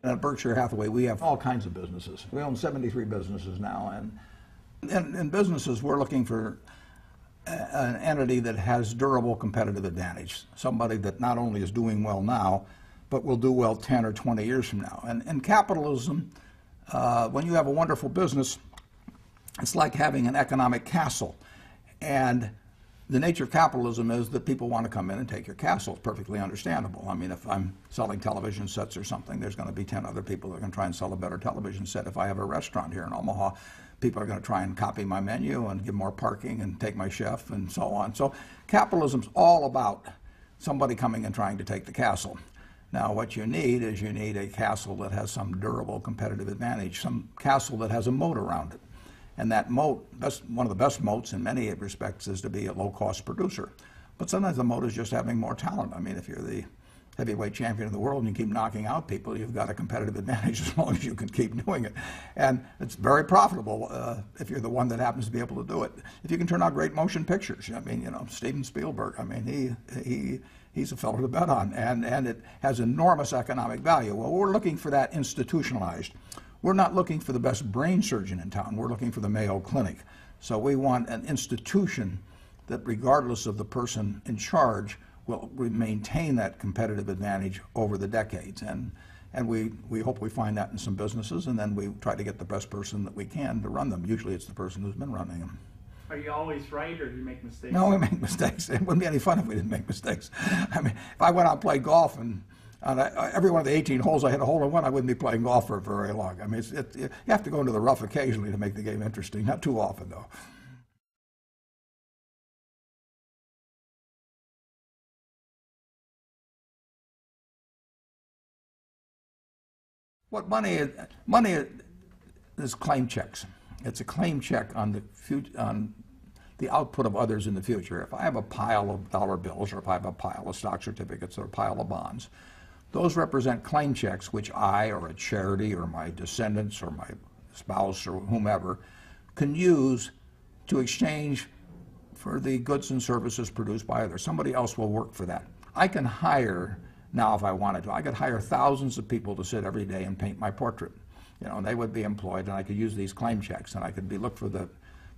At Berkshire Hathaway, we have all kinds of businesses. We own 73 businesses now, and in businesses, we're looking for an entity that has durable competitive advantage, somebody that not only is doing well now, but will do well 10 or 20 years from now. And in capitalism, when you have a wonderful business, it's like having an economic castle. And the nature of capitalism is that people want to come in and take your castle. It's perfectly understandable. I mean, if I'm selling television sets or something, there's going to be 10 other people that are going to try and sell a better television set. If I have a restaurant here in Omaha, people are going to try and copy my menu and give more parking and take my chef and so on. So capitalism's all about somebody coming and trying to take the castle. Now, what you need is you need a castle that has some durable competitive advantage, some castle that has a moat around it. And that moat, one of the best moats in many respects, is to be a low-cost producer. But sometimes the moat is just having more talent. I mean, if you're the heavyweight champion of the world and you keep knocking out people, you've got a competitive advantage as long as you can keep doing it. And it's very profitable if you're the one that happens to be able to do it. If you can turn out great motion pictures, I mean, you know, Steven Spielberg, I mean, he's a fellow to bet on, and it has enormous economic value. Well, we're looking for that institutionalized. We're not looking for the best brain surgeon in town. We're looking for the Mayo Clinic. So we want an institution that, regardless of the person in charge, will maintain that competitive advantage over the decades. And we hope we find that in some businesses, and then we try to get the best person that we can to run them. Usually it's the person who's been running them. Are you always right, or do you make mistakes? No, we make mistakes. It wouldn't be any fun if we didn't make mistakes. I mean, if I went out and played golf and on every one of the 18 holes I hit a hole-in-one, I wouldn't be playing golf for very long. I mean, you have to go into the rough occasionally to make the game interesting. Not too often, though. What money is? Money is claim checks. It's a claim check on the output of others in the future. If I have a pile of dollar bills, or if I have a pile of stock certificates or a pile of bonds, those represent claim checks which I, or a charity, or my descendants, or my spouse, or whomever can use to exchange for the goods and services produced by others. Somebody else will work for that. I can hire, now if I wanted to, I could hire thousands of people to sit every day and paint my portrait. You know, and they would be employed, and I could use these claim checks, and I could look for the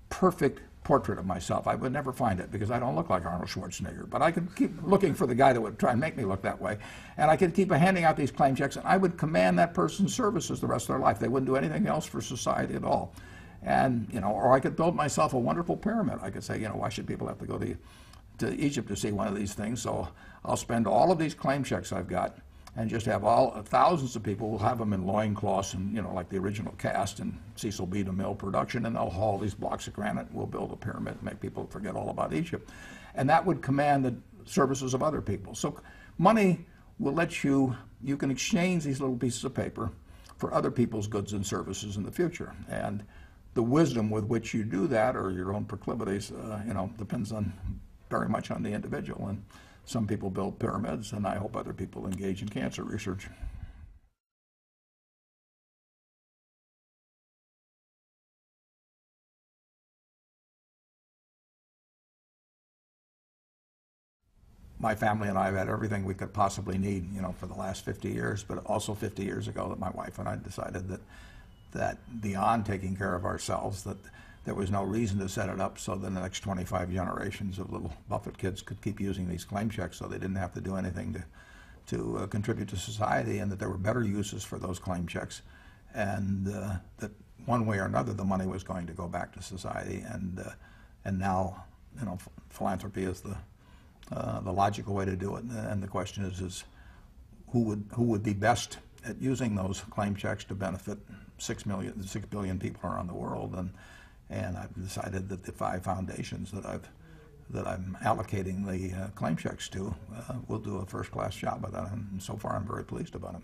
perfect portrait of myself. I would never find it because I don't look like Arnold Schwarzenegger, but I could keep looking for the guy that would try and make me look that way. And I could keep handing out these claim checks, and I would command that person's services the rest of their life. They wouldn't do anything else for society at all. And, you know, or I could build myself a wonderful pyramid. I could say, you know, why should people have to go to Egypt to see one of these things? So I'll spend all of these claim checks I've got and just have thousands of people. We'll have them in loincloths and, you know, like the original cast in Cecil B. DeMille production, and they'll haul these blocks of granite. We'll build a pyramid and make people forget all about Egypt. And that would command the services of other people. So money will let you can exchange these little pieces of paper for other people's goods and services in the future. And the wisdom with which you do that, or your own proclivities, you know, depends on very much on the individual. And some people build pyramids, and I hope other people engage in cancer research. My family and I have had everything we could possibly need, you know, for the last 50 years, but also 50 years ago that my wife and I decided that beyond taking care of ourselves, that there was no reason to set it up so that the next 25 generations of little Buffett kids could keep using these claim checks so they didn't have to do anything to contribute to society, and that there were better uses for those claim checks, and that one way or another the money was going to go back to society. And now, you know, philanthropy is the logical way to do it. And the question is who would be best at using those claim checks to benefit 6 billion people around the world. And I've decided that the 5 foundations that I'm allocating the claim checks to will do a first-class job of that, and so far I'm very pleased about it.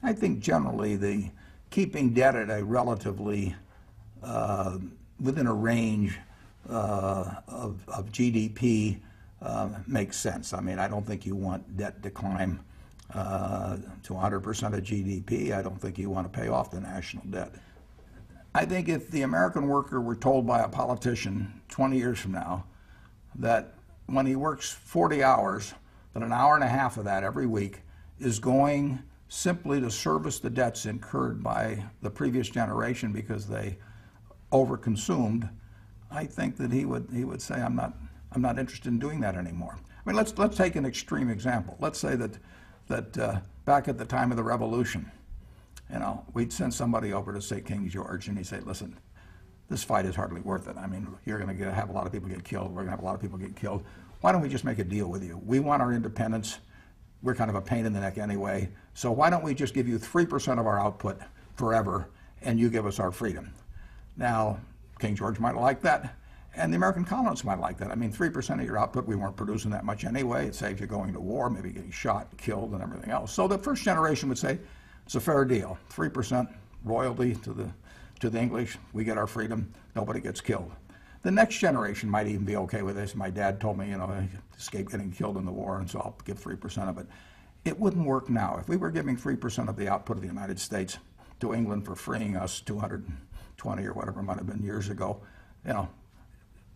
I think generally the keeping debt at a relatively within a range of GDP makes sense. I mean, I don't think you want debt to climb to 100% of GDP. I don't think you want to pay off the national debt. I think if the American worker were told by a politician 20 years from now that when he works 40 hours, that an hour and a half of that every week is going simply to service the debts incurred by the previous generation because they overconsumed, I think that he would say, I'm not interested in doing that anymore. I mean, let's take an extreme example. Let's say that back at the time of the Revolution, we'd send somebody over to, say, King George, and he'd say, listen, this fight is hardly worth it. I mean, you're going to have a lot of people get killed. We're going to have a lot of people get killed. Why don't we just make a deal with you? We want our independence. We're kind of a pain in the neck anyway. So why don't we just give you 3% of our output forever, and you give us our freedom? Now, King George might like that, and the American colonists might like that. I mean, 3% of your output, we weren't producing that much anyway. It saves you going to war, maybe getting shot, killed, and everything else. So the first generation would say, it's a fair deal. 3% royalty to the English, we get our freedom, nobody gets killed. The next generation might even be okay with this. My dad told me, I escaped getting killed in the war, and so I'll give 3% of it. It wouldn't work now. If we were giving 3% of the output of the United States to England for freeing us 220 or whatever it might have been years ago,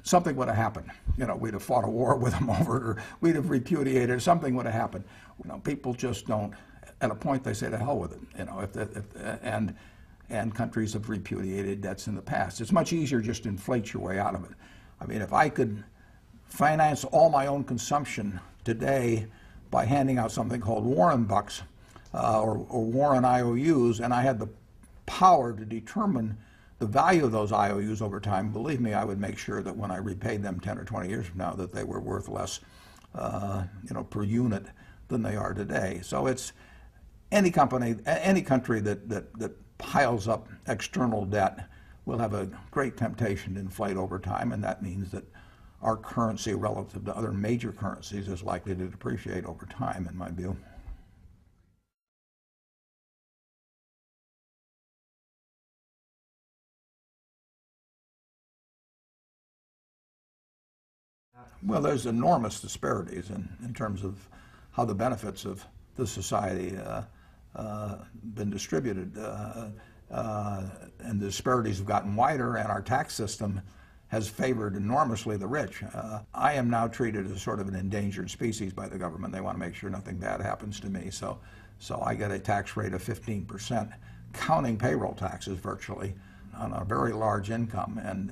something would have happened. We'd have fought a war with them over it, or we'd have repudiated it. Something would have happened. People just don't. At a point, they say, to hell with it. And countries have repudiated debts in the past. It's much easier just to inflate your way out of it. I mean, if I could finance all my own consumption today by handing out something called Warren Bucks or Warren IOUs, and I had the power to determine the value of those IOUs over time, believe me, I would make sure that when I repaid them 10 or 20 years from now, that they were worth less, per unit than they are today. So it's any company, any country that piles up external debt will have a great temptation to inflate over time, and that means that our currency relative to other major currencies is likely to depreciate over time, in my view. Well, there's enormous disparities in terms of how the benefits of the society been distributed, and the disparities have gotten wider, and our tax system has favored enormously the rich. I am now treated as sort of an endangered species by the government. They want to make sure nothing bad happens to me, so I get a tax rate of 15%, counting payroll taxes virtually, on a very large income, and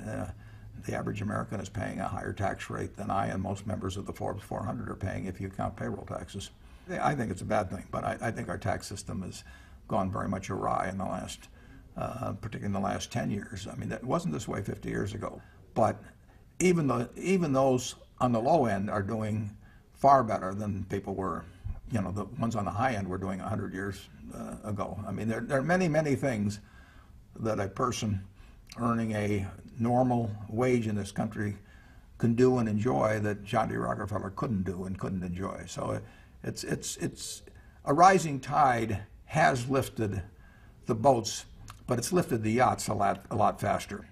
the average American is paying a higher tax rate than I and most members of the Forbes 400 are paying if you count payroll taxes. I think it's a bad thing, but I think our tax system has gone very much awry in the last, particularly in the last 10 years. I mean, it wasn't this way 50 years ago. But even those on the low end are doing far better than people were, the ones on the high end were doing 100 years ago. I mean, there are many, many things that a person earning a normal wage in this country can do and enjoy that John D. Rockefeller couldn't do and couldn't enjoy. So it's a rising tide has lifted the boats, but it's lifted the yachts a lot faster.